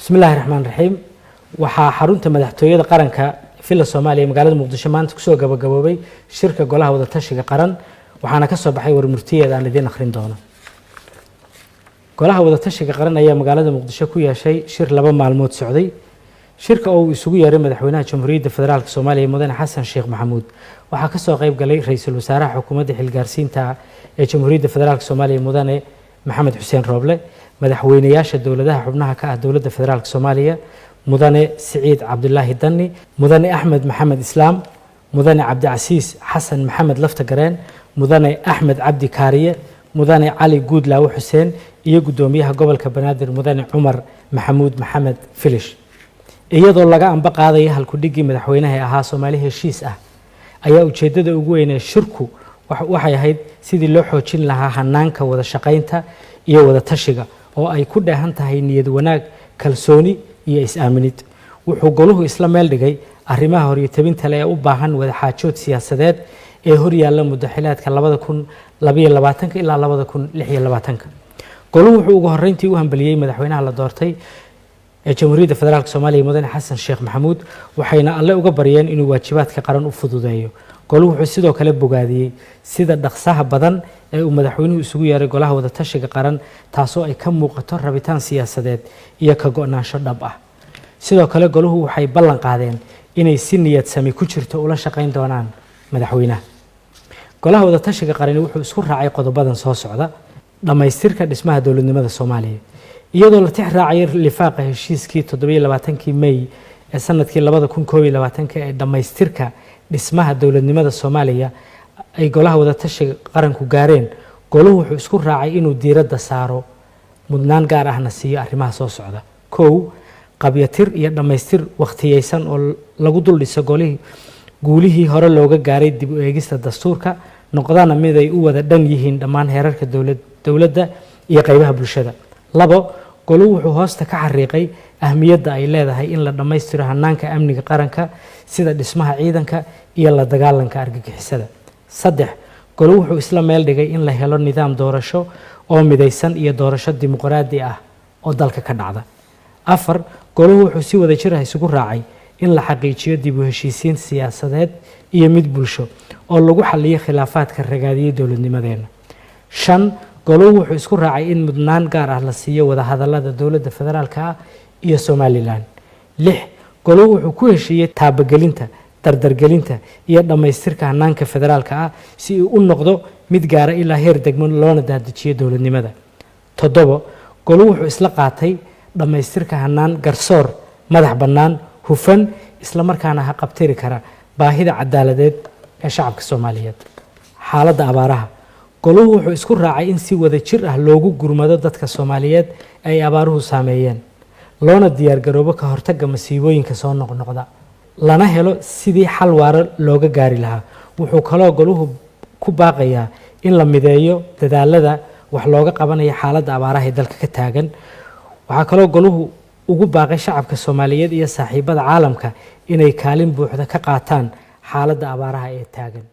بسم الله الرحمن الرحيم waxaa xarunta madaxtooyada qaranka fila Soomaaliya magaalada Muqdisho maanta ku soo gabagaboobay shirka golaha wada tashiga qaran waxaana ka soo baxay warmurtiyeed aan idin akhrin doono golaha wada tashiga qaran ayaa magaalada Muqdisho ku yeeshay shir laba maalmood socday shirka oo isugu yeeray madaxweynaha Jamhuuriyadda Federaalka Soomaaliya Mudane Xasan Sheekh Maxamuud waxaa ka soo qayb galay ra'iisul wasaaraha xukuumadda xilgaarsiinta ee Jamhuuriyadda Federaalka Soomaaliya Mudane Maxamed Xuseen Rooble madaxweynayaasha dawladaha xubnaha ka ah dawladda Federaalka Soomaaliya مدن سعيد عبد الله الدني مدن أحمد محمد إسلام مدن عبد العزيز حسن محمد لفتقرين مدن أحمد عبد كارية مدن علي جود لاو حسين يقدميها قبل كبنادر مدن عمر محمود محمد فيلش iyadoo laga anba qaaday halkudhigi madaxweynaha ahaa Soomaaliya heshiis ah ayaa ujeedada ugu weyn ee shirku waxay ahayd sidii loo xoojin lahaa hanaanka wada shaqaynta iyo wada tashiga oo ay ku dheehan tahay niyad wanaag kalsooni iyo is-aaminid wuxuu goluhu isla meel dhigay arrimaha horyeetabinta leh ee u baahan wada xaajood siyaasadeed ee hor yaalla muddaxilaadka 2022 ilaa 2026 goluhu wuxuu ugu horreyntii u hambaliyay madaxweynaha la doortay ee Jamhuuriyadda Federaalka Soomaaliya Mudane Xasan Sheekh Maxamuud waxayna alle uga baryeen inuu waajibaadka qaran u fududeeyo goluhu wuxuu sidoo kale bogaadiyay sida dhaqsaha badan ee uu madaxweynuhu isugu yeeray golaha wada tashiga qaran taasoo ay ka muuqato rabitaan siyaasadeed iyo ka go'naansho dhab ah sidoo kale goluhu waxay ballan qaadeen inay si niyad sami ku jirto ula shaqayn doonaan madaxweynaha golaha wada tashiga qaran wuxuu isku raacay qodobadan soo socda dhamaystirka dhismaha dawladnimada Soomaaliya iyadoo la tixraacay lifaaqa heshiiskii 27 May ee sanadkii 2021 ee dhamaystirka dhismaha dawladnimada Soomaaliya ay golaha wada tashiga qaranku gaareen goluhu wuxuu isku raacay inuu diiradda saaro mudnaan gaar ahna siiyo arrimaha soo socda koow qabyatir iyo dhamaystir waqtiyeysan oo lagu dul dhiso guulihii hore looga gaaray dib u eegista dastuurka noqdana mid ay u wada dhan yihiin dhammaan heerarka dawladda iyo qaybaha bulshada labo goluhu wuxuu hoosta ka xariiqay ahmiyadda ay leedahay in la dhamaystiro hanaanka amniga qaranka sida dhismaha ciidanka iyo la dagaalanka argagixisada saddex goluhu wuxuu isla meel dhigay in la helo nidaam doorasho oo midaysan iyo doorasho dimuqraadi ah oo dalka ka dhacda afar goluhu wuxuu si wada jir ah isugu raacay in la xaqiijiyo dib u heshiisiin siyaasadeed iyo mid bulsho oo lagu xalliyo khilaafaadka ragaadiyay dawladnimadeena shan goluhu wuxuu isku raacay in mudnaan gaar ah la siiyo wada hadallada dawladda federaalka ah iyo Somaliland lix goluhu wuxuu ku heshiiyay taabagelinta dardargelinta iyo dhamaystirka hanaanka federaalka ah si uu u noqdo mid gaara ilaa heer degmo loona daadajiyo dawladnimada toddobo goluhu wuxuu isla qaatay dhamaystirka hanaan garsoor madax bannaan hufan isla markaana ha qabtiri kara baahida cadaaladeed ee shacabka Soomaaliyeed xaaladda abaaraha goluhu wuxuu isku raacay in si wada jir ah loogu gurmado dadka Soomaaliyeed ay abaaruhu saameeyeen loona diyaar garoobo ka hortagga masiibooyinka soo noqnoqda lana helo sidii xal waara looga gaari lahaa wuxuu kaloo goluhu ku baaqayaa in la mideeyo dadaalada wax looga qabanayo xaaladda abaaraha ee dalka ka taagan waxa kaloo goluhu ugu baaqay shacabka Soomaaliyeed iyo saaxiibada caalamka inay kaalin buuxda ka qaataan xaaladda abaaraha ee taagan